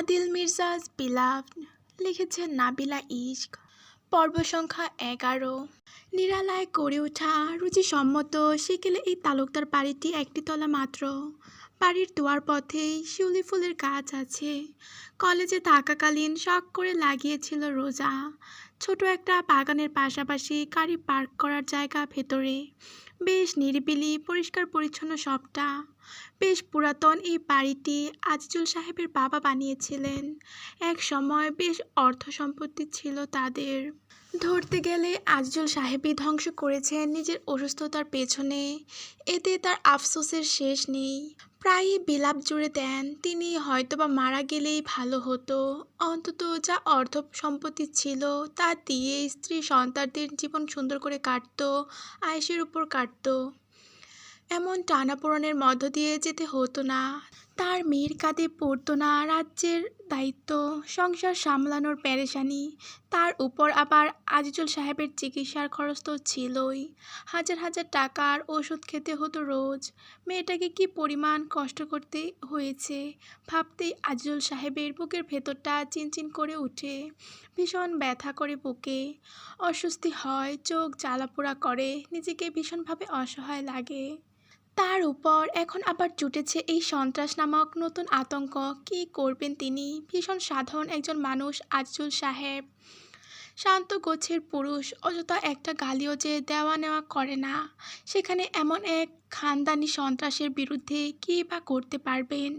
আদিল মির্জাজ বিলাভ লিখেছেন নাবিলা ইশক। পর্ব সংখ্যা 11। নিরালায় গড়ে ওঠা রুচিসম্মত সেকেলে এই তালুকদার বাড়িটি একটি তলা মাত্র। বাড়ির দুয়ার পথেই শিউলি ফুলের গাছ আছে। কলেজে থাকাকালীন শখ করে লাগিয়েছিল রোজা। ছোট একটা বাগানের পাশাপাশি গাড়ি পার্ক করার জায়গা ভেতরে। বেশ নিরিবিলি, পরিষ্কার পরিচ্ছন্ন সবটা। বেশ পুরাতন এই বাড়িটি আজিজুল সাহেবের বাবা বানিয়েছিলেন। এক সময় বেশ অর্থ সম্পত্তি ছিল তাদের। ধরতে গেলে আজিজুল সাহেবই ধ্বংস করেছেন নিজের অসুস্থতার পেছনে। এতে তার আফসোসের শেষ নেই। প্রায়ই বিলাপ জুড়ে দেন তিনি হয়তোবা মারা গেলেই ভালো হতো। অন্তত যা অর্থ সম্পত্তি ছিল তা দিয়ে স্ত্রী সন্তানদের জীবন সুন্দর করে কাটতো, আয়েশের উপর কাটতো। এমন টানাপোড়েনের মধ্য দিয়ে যেতে হতো না। তার মেয়ের কাঁধে পড়তো না রাজ্যের দায়িত্ব, সংসার সামলানোর পেরেশানি। তার উপর আবার আজিজুল সাহেবের চিকিৎসার খরচ তো ছিলই। হাজার হাজার টাকার ওষুধ খেতে হতো রোজ। মেয়েটাকে কি পরিমাণ কষ্ট করতে হয়েছে ভাবতেই আজিজুল সাহেবের বুকের ভেতরটা চিনচিন করে ওঠে। ভীষণ ব্যথা করে বুকে। অস্বস্তি হয়, চোখ জ্বালাপোড়া করে, নিজেকে ভীষণভাবে অসহায় লাগে। তার উপর এখন আবার জুটেছে এই সন্ত্রাস নামক নতুন আতঙ্ক। কি করবেন তিনি? ভীষণ সাধারণ একজন মানুষ আজিজুল সাহেব। শান্ত গোছের পুরুষ, অযথা একটা গালিও যে দেওয়া নেওয়া করে না। সেখানে এমন এক খানদানি সন্ত্রাসের বিরুদ্ধে কী বা করতে পারবেন?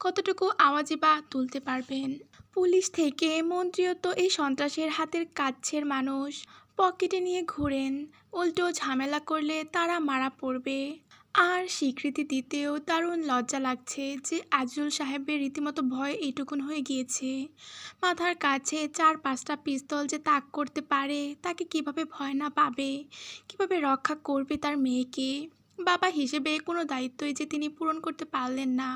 কতটুকু আওয়াজই বা তুলতে পারবেন? পুলিশ থেকে মন্ত্রীও তো এই সন্ত্রাসের হাতের কাছের মানুষ। পকেটে নিয়ে ঘুরেন। উল্টো ঝামেলা করলে তারা মারা পড়বে। আর স্বীকৃতি দিতেও দারুণ লজ্জা লাগছে যে আজিজুল সাহেবের রীতিমতো ভয় এইটুকুন হয়ে গিয়েছে। মাথার কাছে 4-5টা পিস্তল যে তাক করতে পারে, তাকে কিভাবে ভয় না পাবে? কিভাবে রক্ষা করবে তার মেয়েকে? বাবা হিসেবে কোনো দায়িত্বই যে তিনি পূরণ করতে পারলেন না।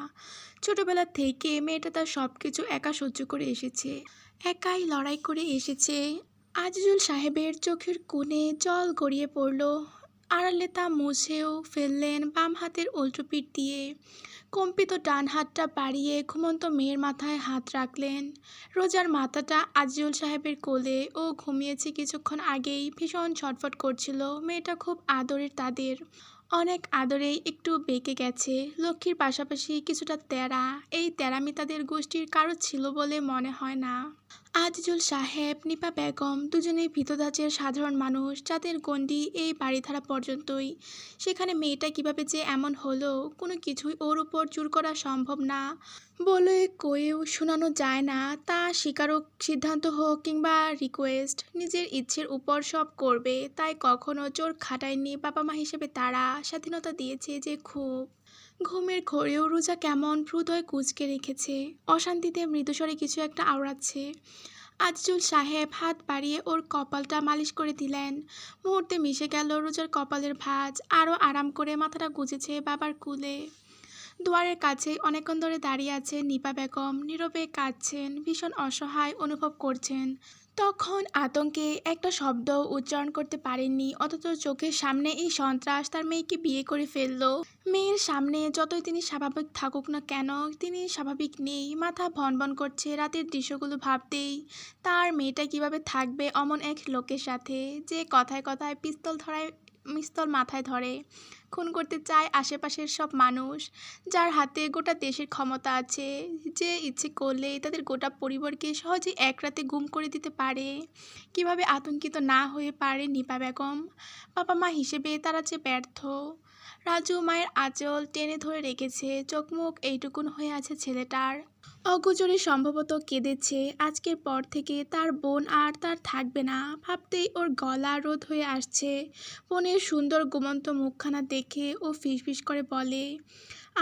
ছোটবেলা থেকে মেয়েটা তার সব কিছু একা সহ্য করে এসেছে, একাই লড়াই করে এসেছে। আজিজুল সাহেবের চোখের কোণে জল গড়িয়ে পড়ল। আড়ালে তা মুছেও ফেললেন বাম হাতের উল্টো পিঠ দিয়ে। কম্পিত ডান হাতটা বাড়িয়ে ঘুমন্ত মেয়ের মাথায় হাত রাখলেন। রোজার মাথাটা আজিজুল সাহেবের কোলে। ও ঘুমিয়েছে কিছুক্ষণ আগেই। ভীষণ ছটফট করছিল। মেয়েটা খুব আদরের তাদের। অনেক আদরেই একটু বেঁকে গেছে। লক্ষ্মীর পাশাপাশি কিছুটা তেড়া। এই তেড়ামি তাদের গোষ্ঠীর কারো ছিল বলে মনে হয় না। আজিজুল সাহেব, নিপা বেগম দুজনেই ভীতধাঁচের সাধারণ মানুষ, যাদের গণ্ডি এই বাড়িধারা পর্যন্তই। সেখানে মেয়েটা কিভাবে যে এমন হলো, কোনো কিছুই ওর উপর জোর করা সম্ভব না। বলে কয়েও শোনানো যায় না। তা স্বীকারোক সিদ্ধান্ত হোক কিংবা রিকোয়েস্ট, নিজের ইচ্ছের উপর সব করবে। তাই কখনো জোর খাটায়নি বাবা মা হিসেবে তারা। স্বাধীনতা দিয়েছে যে খুব। ঘুমের ঘোরেও রোজা কেমন হৃদয় কুঁচকে রেখেছে। অশান্তিতে মৃদুস্বরে কিছু একটা আওড়াচ্ছে। আজিজুল সাহেব হাত বাড়িয়ে ওর কপালটা মালিশ করে দিলেন। মুহূর্তে মিশে গেল রোজার কপালের ভাঁজ। আরও আরাম করে মাথাটা গুজেছে বাবার কুলে। দুয়ারের কাছেই অনেকক্ষণ ধরে দাঁড়িয়ে আছে নিপা বেগম। নীরবে কাঁদছেন, ভীষণ অসহায় অনুভব করছেন। তখন আতঙ্কে একটা শব্দ উচ্চারণ করতে পারেননি, অথচ চোখের সামনে এই সন্ত্রাস তার মেয়েকে বিয়ে করে ফেললো। মেয়ের সামনে যতই তিনি স্বাভাবিক থাকুক না কেন, তিনি স্বাভাবিক নেই। মাথা ভনভন করছে রাতের দৃশ্যগুলো ভাবতেই। তার মেয়েটা কিভাবে থাকবে অমন এক লোকের সাথে, যে কথায় কথায় পিস্তল মাথায় ধরে, খুন করতে চায় আশেপাশের সব মানুষ, যার হাতে গোটা দেশের ক্ষমতা আছে, যে ইচ্ছে করলেই তাদের গোটা পরিবারকে সহজে এক রাতে গুম করে দিতে পারে। কিভাবে আতঙ্কিত না হয়ে পারে নিপা বেগম? বাবা মা হিসেবে তারা যে ব্যর্থ। রাজু মায়ের আঁচল টেনে ধরে রেখেছে। চোখ মুখ এইটুকুন হয়ে আছে ছেলেটার। অগোচরে সম্ভবত কেঁদেছে। আজকের পর থেকে তার বোন আর তার থাকবে না ভাবতেই ওর গলা রোধ হয়ে আসছে। বোনের সুন্দর ঘুমন্ত মুখখানা দেখে ও ফিসফিস করে বলে,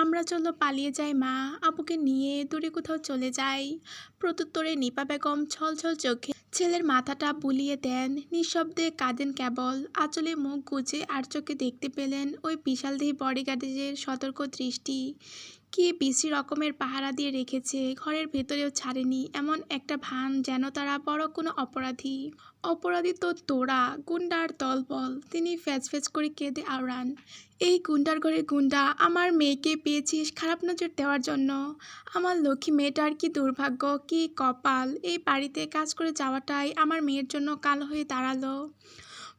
আমরা চলো পালিয়ে যাই মা, আপুকে নিয়ে দূরে কোথাও চলে যাই। প্রত্যুত্তরে নিপা বেগম ছলছল চোখে ছেলের মাথাটা বুলিয়ে দেন। নিঃশব্দে কাঁদেন কেবল। আঁচলে মুখ গুজে আর চোখে দেখতে পেলেন ওই বিশালদেহী বডিগার্ডের সতর্ক দৃষ্টি। কি বিশ্রী রকমের পাহারা দিয়ে রেখেছে, ঘরের ভেতরেও ছাড়েনি, এমন একটা ভান যেন তারা বড় কোনো অপরাধী। অপরাধী তো তোরা, গুন্ডার দলবল। তিনি ফ্যাচ ফ্যাচ করে কেঁদে আওড়ান, এই গুন্ডার ঘরে গুন্ডা, আমার মেয়েকে পেয়েছিস খারাপ নজর দেওয়ার জন্য। আমার লক্ষ্মী মেয়েটার কি দুর্ভাগ্য, কি কপাল, এই বাড়িতে কাজ করে যাওয়াটাই আমার মেয়ের জন্য কাল হয়ে দাঁড়ালো।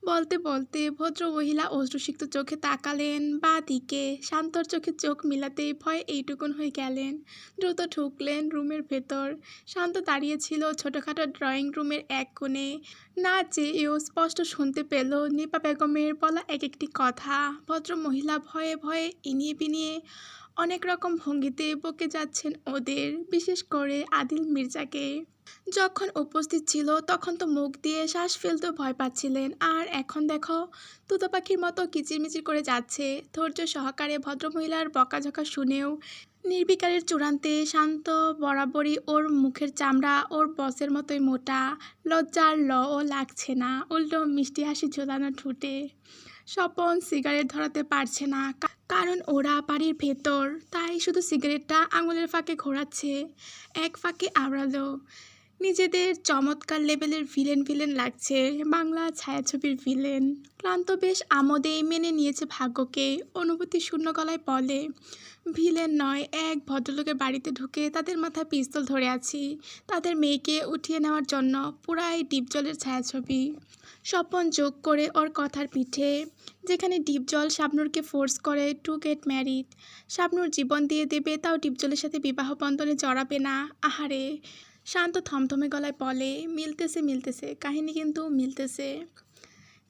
বলতে বলতে ভদ্রমহিলা অশ্রুসিক্ত চোখে তাকালেন বা দিকে। শান্তর চোখে চোখ মিলাতেই ভয়ে এইটুকুন হয়ে গেলেন। দ্রুত ঢুকলেন রুমের ভেতর। শান্ত দাঁড়িয়েছিল ছোটোখাটো ড্রয়িং রুমের এক কোণে। না চেয়েও স্পষ্ট শুনতে পেল নিপা বেগমের বলা এক একটি কথা। ভদ্রমহিলা ভয়ে ভয়ে ইনিয়ে বিনিয়ে অনেক রকম ভঙ্গিতে বকে যাচ্ছেন ওদের, বিশেষ করে আদিল মির্জাকে। যখন উপস্থিত ছিল তখন তো মুখ দিয়ে শ্বাস ফেলতেও ভয় পাচ্ছিলেন, আর এখন দেখো তুতো পাখির মতো কিচিরমিচির করে যাচ্ছে। ধৈর্য সহকারে ভদ্রমহিলার বকাঝকা শুনেও নির্বিকারের চূড়ান্তে শান্ত বরাবরই ওর মুখের চামড়া ওর বসের মতোই মোটা। লজ্জার লও লাগছে না, উল্টো মিষ্টি হাসি ঝোলানো ঠোঁটে। স্বপন সিগারেট ধরাতে পারছে না, কারণ ওরা বাড়ির ভেতর, তাই শুধু সিগারেটটা আঙুলের ফাঁকে ঘোরাচ্ছে। এক ফাঁকে আওড়ালো, নিজেদের চমৎকার লেভেলের ভিলেন ভিলেন লাগছে, বাংলা ছায়াছবির ভিলেন। ক্লান্ত বেশ আমোদেই মেনে নিয়েছে ভাগ্যকে। অনুভূতি শূন্য গলায় বলে, ভিলেন নয়, এক ভদ্রলোকের বাড়িতে ঢুকে তাদের মাথায় পিস্তল ধরে আছি, তাদের মেয়েকে উঠিয়ে নেওয়ার জন্য। পুরাই ডিপজলের ছায়াছবি। স্বপন যোগ করে ওর কথার পিঠে, যেখানে ডিপজল শাবনূরকে ফোর্স করে টু গেট ম্যারিড। শাবনূর জীবন দিয়ে দেবে, তাও ডিপজলের সাথে বিবাহ বন্ধনে জড়াবে না। আহারে। শান্ত থমথমে গলায় বলে, মিলতেছে মিলতেছে, কাহিনী কিন্তু মিলতেছে।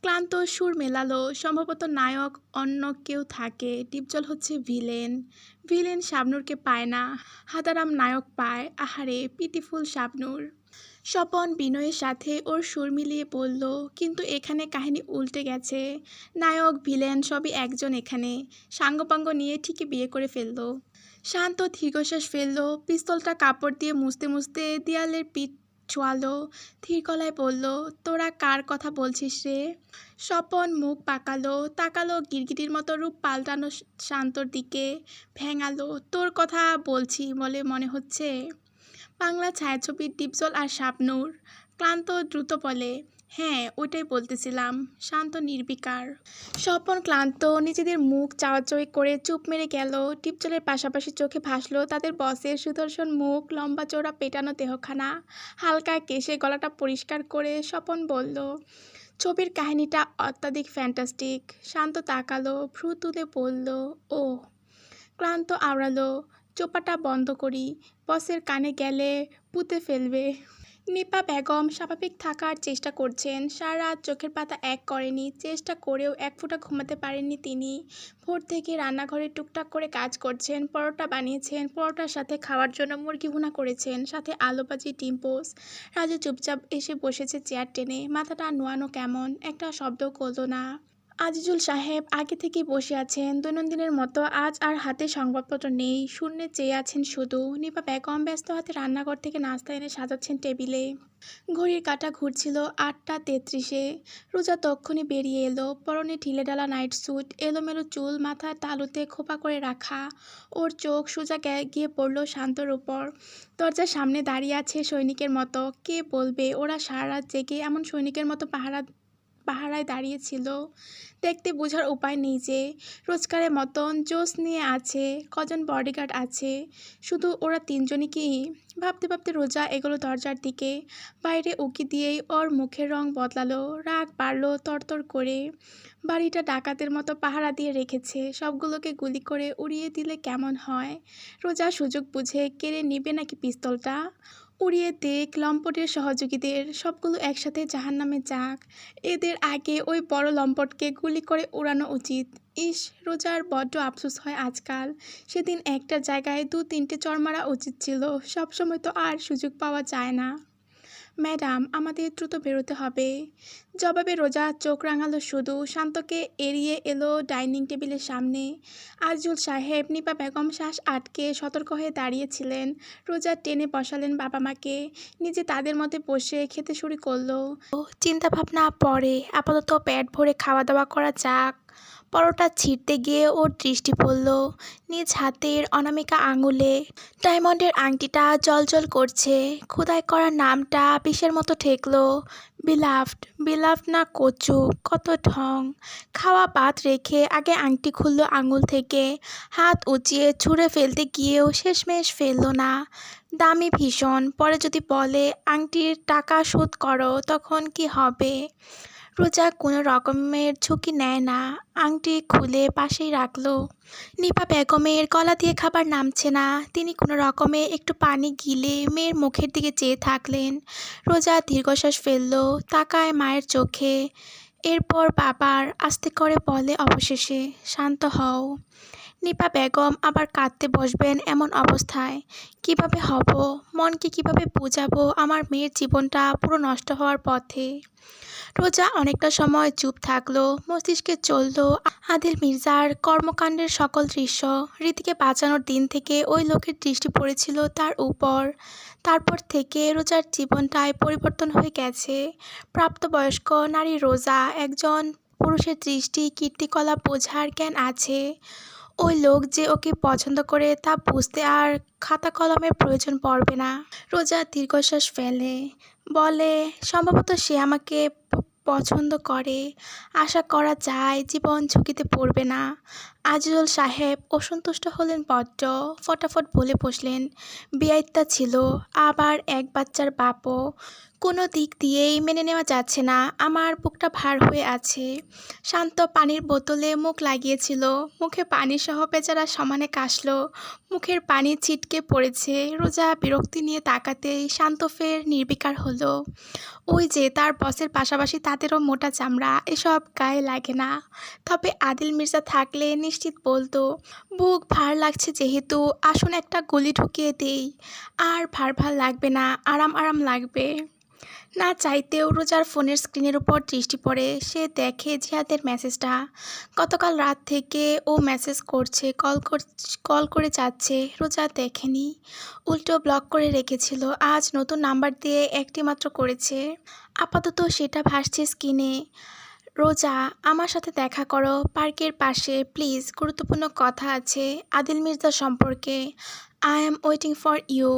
ক্লান্ত সুর মেলালো, সম্ভবত নায়ক অন্য কেউ থাকে, ডিপজল হচ্ছে ভিলেন। ভিলেন শাবনূরকে পায় না, হাদারাম নায়ক পায়। আহারে পিটিফুল শাবনূর। স্বপন বিনয়ের সাথে ওর সুর মিলিয়ে বলল, কিন্তু এখানে কাহিনী উল্টে গেছে। নায়ক ভিলেন সবই একজন এখানে। সাঙ্গপাঙ্গ নিয়ে ঠিকই বিয়ে করে ফেলল। শান্ত দীর্ঘশ্বাস ফেলল, পিস্তলটা কাপড় দিয়ে মুছতে মুছতে দেয়ালের পিঠ ছোয়ালো। ধীর গলায় বলল, তোরা কার কথা বলছিস রে? স্বপন মুখ পাকালো, তাকালো গিরগিটির মতো রূপ পাল্টানো শান্তর দিকে। ভেঙালো, তোর কথা বলছি বলে মনে হচ্ছে? বাংলা ছায়াছবির ডিপজল আর শাবনূর। ক্লান্ত দ্রুত বলে, হ্যাঁ ওইটাই বলতেছিলাম। শান্ত নির্বিকার। স্বপন ক্লান্ত নিজেদের মুখ চাওয়াচাওয়ি করে চুপ মেরে গেল। ডিপজলের পাশাপাশি চোখে ভাসলো তাদের বসের সুদর্শন মুখ, লম্বা চওড়া পেটানো দেহখানা, হালকা কেশে গলাটা পরিষ্কার করে। স্বপন বলল, ছবির কাহিনীটা অত্যাধিক ফ্যান্টাস্টিক। শান্ত তাকালো, ভ্রু তুলে বলল, ও। ক্লান্ত আওড়ালো, চোপাটা বন্ধ করি, বসের কানে গেলে পুঁতে ফেলবে। নিপা বেগম স্বাভাবিক থাকার চেষ্টা করছেন। সারা রাত চোখের পাতা এক করেনি, চেষ্টা করেও এক ফোঁটা ঘুমাতে পারেননি তিনি। ভোর থেকে রান্নাঘরে টুকটাক করে কাজ করছেন, পরোটা বানিয়েছেন, পরোটার সাথে খাওয়ার জন্য মুরগি ভুনা করেছেন, সাথে আলু ভাজি, ডিম পোস। রাজু চুপচাপ এসে বসেছে চেয়ার টেনে, মাথাটা নোয়ানো কেমন, একটা শব্দও করল না। আজিজুল সাহেব আগে থেকেই বসে আছেন দৈনন্দিনের মতো, আজ আর হাতে সংবাদপত্র নেই, শূন্যে চেয়ে আছেন শুধু। নিপা বেগম ব্যস্ত হাতে রান্নাঘর থেকে নাস্তা এনে সাজাচ্ছেন টেবিলে। ঘড়ির কাঁটা ঘুরছিল 8:33। রোজা তক্ষুনি বেরিয়ে এলো, পরনে ঢিলেঢালা নাইট স্যুট, এলোমেলো চুল মাথার তালুতে খোপা করে রাখা। ওর চোখ সোজা গিয়ে পড়ল শান্তর উপর। দরজার সামনে দাঁড়িয়ে আছে সৈনিকের মতো। কে বলবে ওরা সারা রাত জেগে এমন সৈনিকের মতো পাহারায় দাঁড়িয়েছিল? দেখতে বোঝার উপায় নেই যে রোজকারের মতন জোশ নিয়ে আছে। কজন বডিগার্ড আছে? শুধু ওরা তিনজনই কি? ভাবতে ভাবতে রোজা এগোলো দরজার দিকে। বাইরে উকি দিয়েই ওর মুখের রং বদলালো, রাগ বাড়লো তরতর করে। বাড়িটা ডাকাতের মতো পাহারা দিয়ে রেখেছে, সবগুলোকে গুলি করে উড়িয়ে দিলে কেমন হয়? রোজা সুযোগ বুঝে কেড়ে নিবে নাকি পিস্তলটা? উড়িয়ে দেখ লম্পটের সহযোগীদের, সবগুলো একসাথে জাহান্নামে যাক। এদের আগে ওই বড় লম্পটকে গুলি করে উড়ানো উচিত। ইস, রোজার বড্ড আফসোস হয় আজকাল। সেদিন একটা জায়গায় 2-3টে চড় মারা উচিত ছিল। সবসময় তো আর সুযোগ পাওয়া যায় না। ম্যাডাম, আমাদের দ্রুত বেরোতে হবে। জবাবে রোজা চোখ রাঙালো শুধু। শান্তকে এড়িয়ে এলো ডাইনিং টেবিলের সামনে। আজিজুল সাহেব, নিপা বেগম শ্বাস আটকে সতর্ক হয়ে দাঁড়িয়েছিলেন। রোজা টেনে বসালেন বাবা মাকে, নিজে তাদের মধ্যে বসে খেতে শুরু করলো। চিন্তা ভাবনা পরে, আপাতত পেট ভরে খাওয়া দাওয়া করা যাক। পরোটা ছিঁড়তে গিয়ে ওর দৃষ্টি পড়ল নিজ হাতের অনামিকা আঙুলে। ডায়মন্ডের আংটিটা জ্বলজ্বল করছে। খোদাই করা নামটা বিষের মতো ঠেকলো। বিলাভড। বিলাভড না কচু, কত ঢং। খাওয়া বাদ রেখে আগে আংটি খুলল আঙুল থেকে। হাত উঁচিয়ে ছুঁড়ে ফেলতে গিয়েও শেষমেশ ফেলল না। দামি ভীষণ। পরে যদি বলে আংটির টাকা শোধ করো তখন কি হবে? রোজা কোনো রকমের ঝুঁকি নেয় না। আংটি খুলে পাশেই রাখলো। নিপা বেগমের গলা দিয়ে খাবার নামছে না। তিনি কোনো রকমে একটু পানি গিলে মেয়ের মুখের দিকে চেয়ে থাকলেন। রোজা দীর্ঘশ্বাস ফেলল, তাকায় মায়ের চোখে। এরপর বাবার আস্তে করে বলে অবশেষে, শান্ত হও। নিপা বেগম আবার কাঁদতে বসবেন এমন অবস্থায়। কিভাবে হব? মনকে কিভাবে বুঝাবো আমার মেয়ের জীবনটা পুরো নষ্ট হওয়ার পথে? রোজা অনেকটা সময় চুপ থাকলো। মস্তিষ্কে চলল আদিল মির্জার কর্মকাণ্ডের সকল দৃশ্য। রীতিকে বাঁচানোর দিন থেকে ওই লোকের দৃষ্টি পড়েছিল তার উপর। তারপর থেকে রোজার জীবনটায় পরিবর্তন হয়ে গেছে। প্রাপ্তবয়স্ক নারী রোজা, একজন পুরুষের দৃষ্টি কীর্তিকলাপ বোঝার জ্ঞান আছে। ওই লোক যে ওকে পছন্দ করে তা বুঝতে আর খাতা কলমের প্রয়োজন পড়বে না। রোজা দীর্ঘশ্বাস ফেলে, বলে সম্ভবত সে আমাকে পছন্দ করে। আশা করা যায় জীবন ঝুঁকিতে পড়বে না। আজিজুল সাহেব অসন্তুষ্ট হলেন বড্ড। ফটাফট বলে বসলেন, বেয়াইত্তা ছিল, আবার এক বাচ্চার বাপও। কোনো দিক দিয়েই মেনে নেওয়া যাচ্ছে না। আমার বুকটা ভার হয়ে আছে। শান্ত পানির বোতলে মুখ লাগিয়েছিল। মুখে পানি সহ বেচারা সমানে কাশল। মুখের পানি ছিটকে পড়েছে। রোজা বিরক্তি নিয়ে তাকাতেই শান্ত ফের নির্বিকার হলো। ওই যে তার বসের পাশাপাশি তাদেরও মোটা চামড়া, এসব গায়ে লাগে না। তবে আদিল মির্জা থাকলে নিশ্চিত বলতো, বুক ভার লাগছে যেহেতু আসুন একটা গুলি ঢুকিয়ে দেই। আর ভার ভার লাগবে না, আরাম আরাম লাগবে। না চাইতেও রোজার ফোনের স্ক্রিনের উপর দৃষ্টি পড়ে। সে দেখে জিহাদের মেসেজটা। গতকাল রাত থেকে ও মেসেজ করছে, কল করে যাচ্ছে। রোজা দেখেনি, উল্টো ব্লক করে রেখেছিল। আজ নতুন নাম্বার দিয়ে একটি মাত্র করেছে। আপাতত সেটা ভাসছে স্ক্রিনে। রোজা, আমার সাথে দেখা করো পার্কের পাশে প্লিজ, গুরুত্বপূর্ণ কথা আছে আদিল মির্জা সম্পর্কে। I am waiting for you.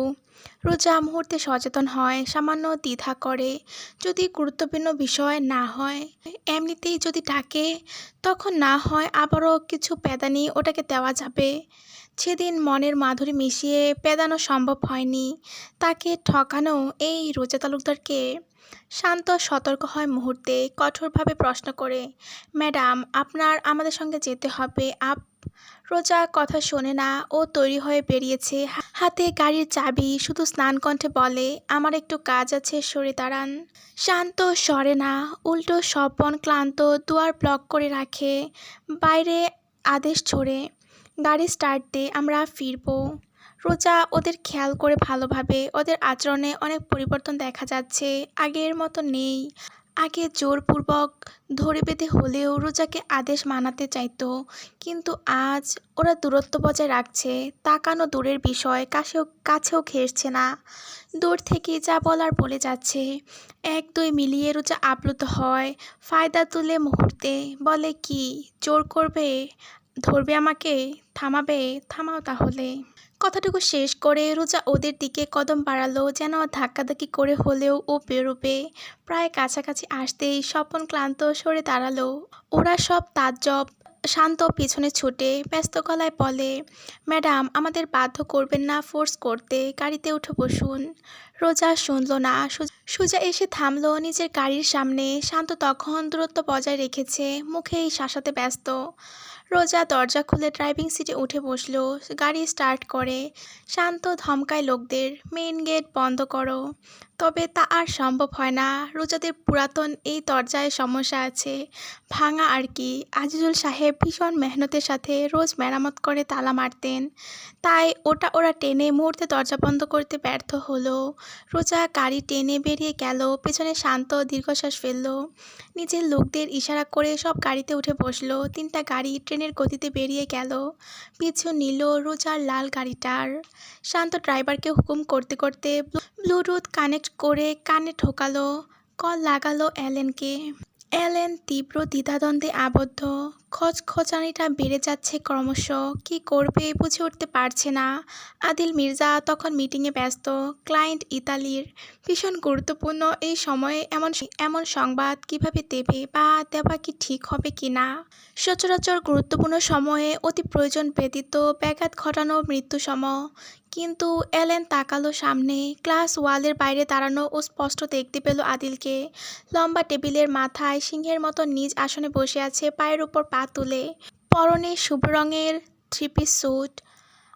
Roza মুহূর্তে সচেতন হয়, সামান্য দ্বিধা করে। যদি গুরুত্বপূর্ণ বিষয় না হয়, এমনিতেই যদি ডাকে, তখন না হয় আবারও কিছু পেদানি ওটাকে দেওয়া যাবে। সেদিন মনের মাধুরী মিশিয়ে পেদানো সম্ভব হয়নি। তাকে ঠকানো এই রোজা তালুকদারকে। শান্ত সতর্ক হয় মুহূর্তে, কঠোরভাবে প্রশ্ন করে, ম্যাডাম আপনার আমাদের সঙ্গে যেতে হবে রোজা কথা শোনে না। ও তৈরি হয়ে বেরিয়েছে, হাতে গাড়ির চাবি। শুধু স্নান কণ্ঠে বলে, আমার একটু কাজ আছে, সরে দাঁড়ান। শান্ত সরে না, উল্টো স্বপন ক্লান্ত দুয়ার ব্লক করে রাখে। বাইরে আদেশ ছড়ে, গাড়ি স্টার্ট দে, আমরা ফিরবো। রোজা ওদের খেয়াল করে ভালোভাবে। ওদের আচরণে অনেক পরিবর্তন দেখা যাচ্ছে, আগের মতো নেই। আগে জোরপূর্বক ধরে বেঁধে হলেও রোজাকে আদেশ মানাতে চাইতো, কিন্তু আজ ওরা দূরত্ব বজায় রাখছে। তাকানো দূরের বিষয়, কাছেও ঘেঁষছে না। দূর থেকে যা বলার বলে যাচ্ছে। এক দুই মিলিয়ে রোজা আপ্লুত হয়, ফায়দা তুলে মুহূর্তে। বলে, কি জোর করবে? ধরবে আমাকে? থামাবে? থামাও তাহলে। কথাটুকু শেষ করে রোজা ওদের দিকে কদম বাড়ালো, যেন ধাক্কাধাক্কি করে হলেও ও বেরোবে। প্রায় কাছাকাছি আসতেই স্বপন ক্লান্ত সরে দাঁড়ালো। ওরা সব তাজ্জব। শান্ত পিছনে ছুটে ব্যস্ত গলায় বলে, ম্যাডাম আমাদের বাধ্য করবেন না ফোর্স করতে, গাড়িতে উঠে বসুন। রোজা শুনল না। সোজা এসে থামলো নিজের গাড়ির সামনে। শান্ত তখন দূরত্ব বজায় রেখেছে, মুখেই শাসাতে ব্যস্ত। রোজা দরজা খুলে ড্রাইভিং সিটে উঠে বসলো। গাড়ি স্টার্ট করে। শান্ত ধমকায় লোকদের, মেইন গেট বন্ধ করো। তবে তা আর সম্ভব হয় না। রোজাদের পুরাতন এই দরজায় সমস্যা আছে, ভাঙা আর কি। আজিজুল সাহেব ভীষণ মেহনতের সাথে রোজ মেরামত করে তালা মারতেন, তাই ওরা টেনে মুহূর্তে দরজা বন্ধ করতে ব্যর্থ হলো। রোজা গাড়ি টেনে বেরিয়ে গেল। পেছনে শান্ত দীর্ঘশ্বাস ফেলল। নিজের লোকদের ইশারা করে সব গাড়িতে উঠে বসলো। তিনটা গাড়ি ট্রেনের গতিতে বেরিয়ে গেল। পিছু নিল রোজার লাল গাড়িটার। শান্ত ড্রাইভারকে হুকুম করতে করতে ব্লুটুথ কানেক্ট করে কানে ঢোকালো। কল লাগালো অ্যালেনকে। এলেন তীব্র দ্বিধাদ্বন্দ্বে আবদ্ধ। খোঁচানিটা বেড়ে যাচ্ছে ক্রমশ। কি করবে বুঝে উঠতে পারছে না। আদিল মির্জা তখন মিটিংয়ে ব্যস্ত। ক্লায়েন্ট ইতালির। ভীষণ গুরুত্বপূর্ণ এই সময়ে এমন সংবাদ কিভাবে দেবে বা দেওয়া কি ঠিক হবে কি না। সচরাচর গুরুত্বপূর্ণ সময়ে অতি প্রয়োজন ব্যতীত ব্যাঘাত ঘটানো মৃত্যুসম। কিন্তু এলেন তাকালো সামনে। ক্লাস ওয়ালের বাইরে দাঁড়ানো ও স্পষ্ট দেখতে পেল আদিলকে। লম্বা টেবিলের মাথায় সিংহের মতো নিজ আসনে বসে আছে, পায়ের উপর পা তুলে। পরনে শুভ্র রঙের থ্রি-পিস স্যুট।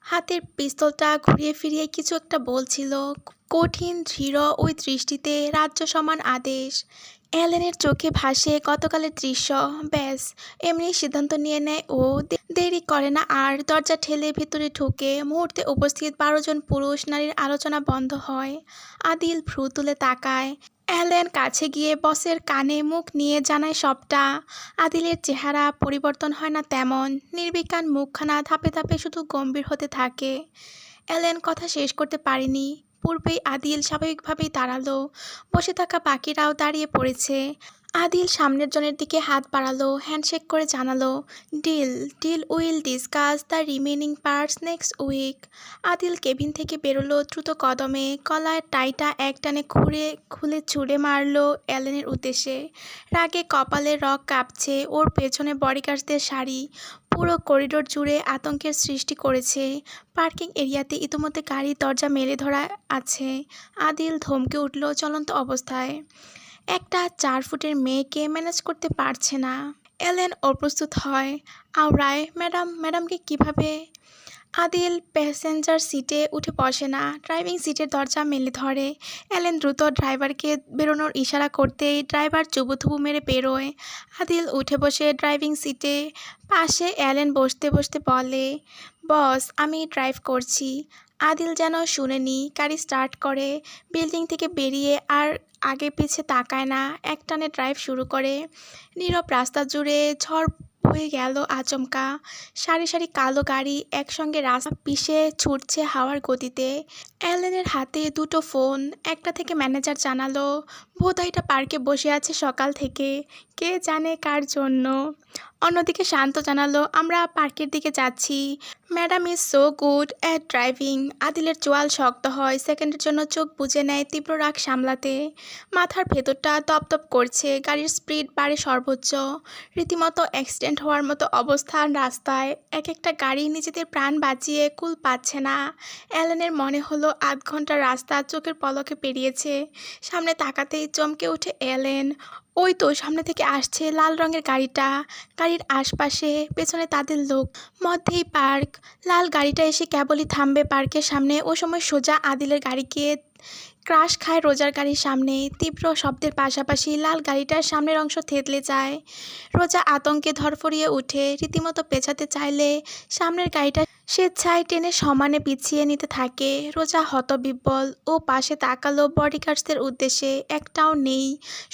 হাতের পিস্তলটা ঘুরিয়ে ফিরিয়ে কিছু একটা বলছিল। কঠিন দৃঢ় ওই দৃষ্টিতে রাজ্য সমান আদেশ। এলেনের চোখে ভাসে গতকালের দৃশ্য। ব্যাস, এমনি সিদ্ধান্ত নিয়ে নেয় ও। দেরি করে না আর। দরজা ঠেলে ভেতরে ঢুকে মুহূর্তে উপস্থিত 12 জন পুরুষ নারীর আলোচনা বন্ধ হয়। আদিল ভ্রু তুলে তাকায়। এলেন কাছে গিয়ে বসের কানে মুখ নিয়ে জানায় সবটা। আদিলের চেহারা পরিবর্তন হয় না তেমন। নির্বিকার মুখখানা ধাপে ধাপে শুধু গম্ভীর হতে থাকে। এলেন কথা শেষ করতে পারেনি। পূর্বেই আদিল স্বাভাবিকভাবেই দাঁড়ালো। বসে থাকা বাকিরাও দাঁড়িয়ে পড়েছে। আদিল সামনের জনের দিকে হাত বাড়ালো, হ্যান্ডশেক করে জানালো, deal deal will discuss the remaining parts next week. Adil cabin থেকে বেরোলো দ্রুত কদমে। গলার টাইটা একটানে খুলে ছুঁড়ে মারলো এলেনের উদ্দেশ্যে। রাগে কপালের রগ কাঁপছে। ওর পেছনে বডিগার্ডদের সারি পুরো করিডোর জুড়ে আতঙ্কের সৃষ্টি করেছে। পার্কিং এরিয়াতে ইতিমধ্যে গাড়ির দরজা মেলে ধরা আছে। আদিল ধমকে উঠল চলন্ত অবস্থায়। একটা 4 ফুটের মেয়েকে ম্যানেজ করতে পারছে না। এলেন অপ্রস্তুত হয়। আওড়ায়, ম্যাডামকে কিভাবে। আদিল প্যাসেঞ্জার সিটে উঠে বসে না, ড্রাইভিং সিটের দরজা মেলে ধরে। এলেন দ্রুত ড্রাইভারকে বেরোনোর ইশারা করতেই ড্রাইভার চুবুথুবু মেরে বেরোয়। আদিল উঠে বসে ড্রাইভিং সিটে। পাশে এলেন বসতে বসতে বলে, বস আমি ড্রাইভ করছি। আদিল যেন শুনেনি, গাড়ি স্টার্ট করে। বিল্ডিং থেকে বেরিয়ে আর আগে পিছে তাকায় না, একটানে ড্রাইভ শুরু করে। নীরব রাস্তা জুড়ে ঝড় বয়ে গেল আচমকা। সারি সারি কালো গাড়ি একসঙ্গে রাস্তা পিষে ছুটছে হাওয়ার গতিতে। এলেনের হাতে দুটো ফোন। একটা থেকে ম্যানেজার জানালো, ভোদাইটা পার্কে বসে আছে সকাল থেকে, কে জানে কার জন্য। অন্যদিকে শান্ত জানালো, আমরা পার্কের দিকে যাচ্ছি। Madam is so good at driving. আদিলের চোয়াল শক্ত হয়। সেকেন্ডের জন্য চোখ বুজে নেয় তীব্র রাগ সামলাতে। মাথার ভেতরটা তপতপ করছে। গাড়ির স্পিড বাড়ে সর্বোচ্চ। রীতিমতো অ্যাক্সিডেন্ট হওয়ার মতো অবস্থান রাস্তায়। এক একটা গাড়ি নিজেদের প্রাণ বাঁচিয়ে কুল পাচ্ছে না। এলেনের মনে হলো আধ ঘন্টার রাস্তা চোখের পলকে পেরিয়েছে। সামনে তাকাতেই চমকে ওঠে এলেন। ওই তো সামনে থেকে আসছে লাল রঙের গাড়িটা। গাড়ির আশপাশে পেছনে তাদের লোক। মধ্যেই পার্ক। লাল গাড়িটা এসে কেবলই থামবে পার্কের সামনে। ও সময় সোজা আদিলের গাড়ি গিয়ে ক্রাশ খায় রোজার গাড়ির সামনে। তীব্র শব্দের পাশাপাশি লাল গাড়িটার সামনের অংশ থেতলে যায়। রোজা আতঙ্কে ধরফরিয়ে উঠে। রীতিমতো পেছাতে চাইলে সামনের গাড়িটা স্বেচ্ছায় টেনে সমানে পিছিয়ে নিতে থাকে। রোজা হতবিহ্বল। ও পাশে তাকালো বডিগার্ডসদের উদ্দেশ্যে, একটাও নেই,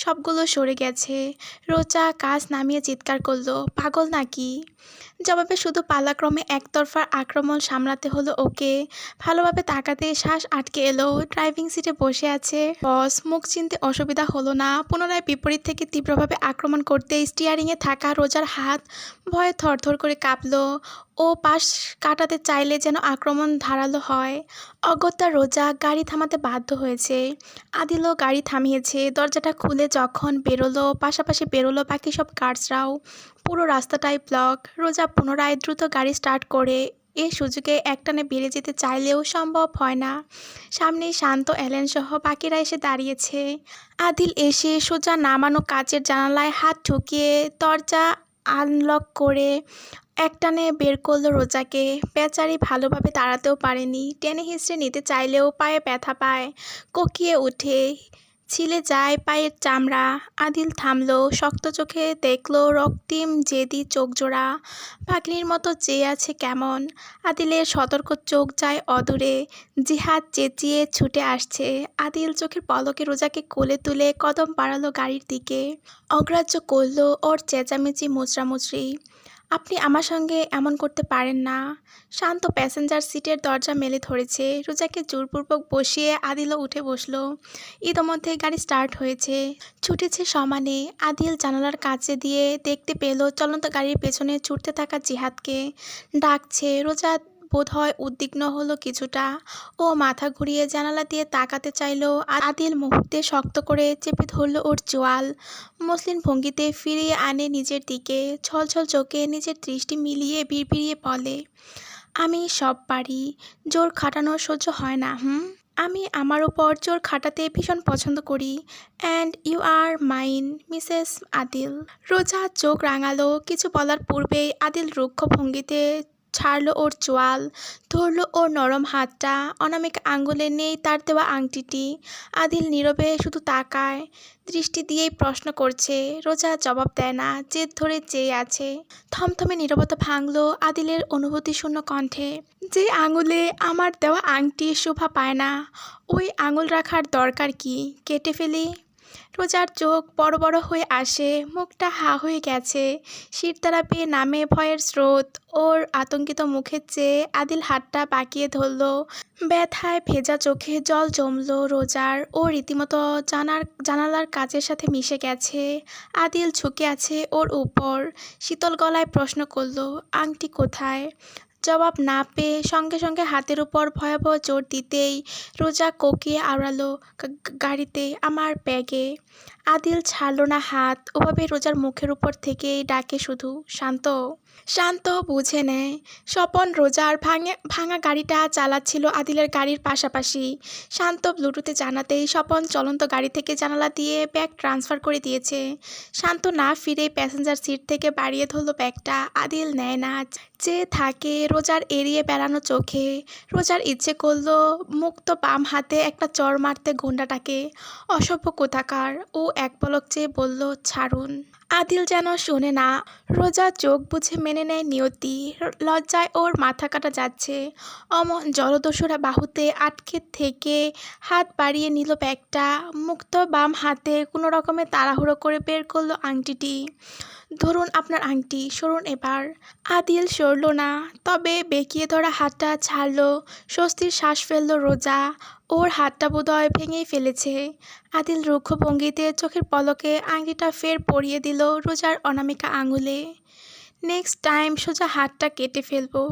সবগুলো সরে গেছে। রোজা কাজ নামিয়ে চিৎকার করলো, পাগল নাকি। জবাবে শুধু পালাক্রমে একতরফা আক্রমণ সামলাতে হলো ওকে। ভালোভাবে তাকাতে শ্বাস আটকে এলো। ড্রাইভিং সিটে বসে আছে বস। মুখ চিনতে অসুবিধা হলো না। পুনরায় বিপরীত থেকে তীব্রভাবে আক্রমণ করতে স্টিয়ারিংয়ে থাকা রোজার হাত ভয়ে থরথর করে কাঁপলো। ও পাশ কাটাতে চাইলে যেন আক্রমণ ধারালো হয়। অগত্যা রোজা গাড়ি থামাতে বাধ্য হয়েছে। আদিলও গাড়ি থামিয়েছে। দরজাটা খুলে যখন বেরোলো, পাশাপাশি বেরোলো বাকি সব গার্ডসরাও। পুরো রাস্তাটাই ব্লক। রোজা পুনরায় দ্রুত গাড়ি স্টার্ট করে এ সুযোগে একটানে বেড়ে যেতে চাইলেও সম্ভব হয় না। সামনেই শান্ত এলেনসহ বাকিরা এসে দাঁড়িয়েছে। আদিল এসে সোজা নামানো কাচের জানালায় হাত ঠুকিয়ে দরজা আনলক করে একটানে বের করলো রোজাকে। বেচারি ভালোভাবে দাঁড়াতেও পারেনি। টেনে হিঁচড়ে নিতে চাইলেও পায়ে ব্যথা পায়। কোকিয়ে ওঠে। ছিলে যায় পায়ের চামড়া। আদিল থামলো। শক্ত চোখে দেখলো রক্তিম জেদি চোখজোড়া। ভাগ্নির মতো চেয়ে আছে কেমন। আদিলের সতর্ক চোখ যায় অদূরে। জিহাদ চেঁচিয়ে ছুটে আসছে। আদিল চোখের পলকে রোজাকে কোলে তুলে কদম বাড়ালো গাড়ির দিকে। অগ্রাহ্য করলো ওর চেঁচামেচি মুচড়ামুচড়ি। আপনি আমার সঙ্গে এমন করতে পারেন না। শান্ত প্যাসেঞ্জার সিটের দরজা মেলে ধরেছে। রোজাকে জোরপূর্বক বসিয়ে আদিলও উঠে বসলো। ইতোমধ্যে গাড়ি স্টার্ট হয়েছে, ছুটেছে সমানে। আদিল জানালার কাছে দিয়ে দেখতে পেল চলন্ত গাড়ির পেছনে ছুটতে থাকা জিহাদকে। ডাকছে। রোজা বোধহয় উদ্বিগ্ন হলো কিছুটা। ও মাথা ঘুরিয়ে জানালা দিয়ে তাকাতে চাইলো। আদিল মুহূর্তে শক্ত করে চেপে ধরল ওর চোয়াল। মসলিন ভঙ্গিতে ফিরিয়ে আনে নিজের দিকে। ছলছল চোখে নিজের দৃষ্টি মিলিয়ে বিড়বিড়িয়ে বলে, আমি সব পারি, জোর খাটানো সহ্য হয় না। আমি আমার উপর জোর খাটাতে ভীষণ পছন্দ করি। And you are mine, Mrs Adil. Roza চোখ রাঙালো। কিছু বলার পূর্বেই আদিল রুক্ষ ভঙ্গিতে ছাড়ল ওর চোয়াল, ধরল ওর নরম হাতটা। অনামিকা আঙ্গুলে নেই তার দেওয়া আংটিটি। আদিল নীরবে শুধু তাকায়, দৃষ্টি দিয়েই প্রশ্ন করছে। রোজা জবাব দেয় না, জেদ ধরে চেয়ে আছে। থমথমে নীরবতা ভাঙল আদিলের অনুভূতিশূন্য কণ্ঠে। যে আঙুলে আমার দেওয়া আংটি শোভা পায় না, ওই আঙুল রাখার দরকার কি? কেটে ফেলি? রোজার চোখ বড় বড় হয়ে আসে, মুখটা হা হয়ে গেছে। শিরদাঁড়া বেয়ে নামে ভয়ের স্রোত। ওর আতঙ্কিত মুখের চেয়ে আদিল হাতটা বাঁকিয়ে ধরল। ব্যথায় ভেজা চোখে জল জমল রোজার। ও রীতিমতো জানালার কাচের সাথে মিশে গেছে। আদিল ঝুঁকে আছে ওর উপর, শীতল গলায় প্রশ্ন করল, আংটি কোথায়? জবাব না পেয়ে সঙ্গে সঙ্গে হাতের উপর ভয়াবহ জোর দিতেই রোজা কোকিয়ে আওড়ালো, গাড়িতে, আমার ব্যাগে। আদিল ছাড়ল না হাত। ওভাবে রোজার মুখের উপর থেকেই ডাকে শুধু, শান্ত। শান্ত বুঝে নেয়। স্বপন রোজার ভাঙা গাড়িটা চালাচ্ছিল আদিলের গাড়ির পাশাপাশি। শান্ত ব্লুটুথে জানাতেই স্বপন চলন্ত গাড়ি থেকে জানালা দিয়ে ব্যাগ ট্রান্সফার করে দিয়েছে। শান্ত না ফিরে প্যাসেঞ্জার সিট থেকে বাড়িয়ে ধরল ব্যাগটা। আদিল নেয় না, চেয়ে থাকে রোজার এড়িয়ে বেড়ানো চোখে। রোজার ইচ্ছে করল মুক্ত বাম হাতে একটা চড় মারতে গুন্ডাটাকে। অসভ্য কোথাকার। ও এক পলক চেয়ে বলল, ছাড়ুন। আদিল যেন শোনে না। রোজা চোখ বুঝে মেনে নেয় নিয়তি। লজ্জায় ওর মাথা কাটা যাচ্ছে। অমন জলদস্যুরা বাহুতে আটকে থেকে হাত বাড়িয়ে নিল ব্যাগটা। মুক্ত বাম হাতে কোনো রকমে তাড়াহুড়ো করে বের করলো আংটিটি। ধরুন আপনার আংটি, সরুন এবার। আদিল সরল না, তবে বেঁকিয়ে ধরা হাতটা ছাড়ল। স্বস্তির শ্বাস ফেলল রোজা। ওর হাতটা বোধহয় ভেঙেই ফেলেছে। আদিল রুক্ষ ভঙ্গিতে চোখের পলকে আংটিটা ফের পরিয়ে দিল রোজার অনামিকা আঙুলে। নেক্সট টাইম সোজা হাতটা কেটে ফেলবো।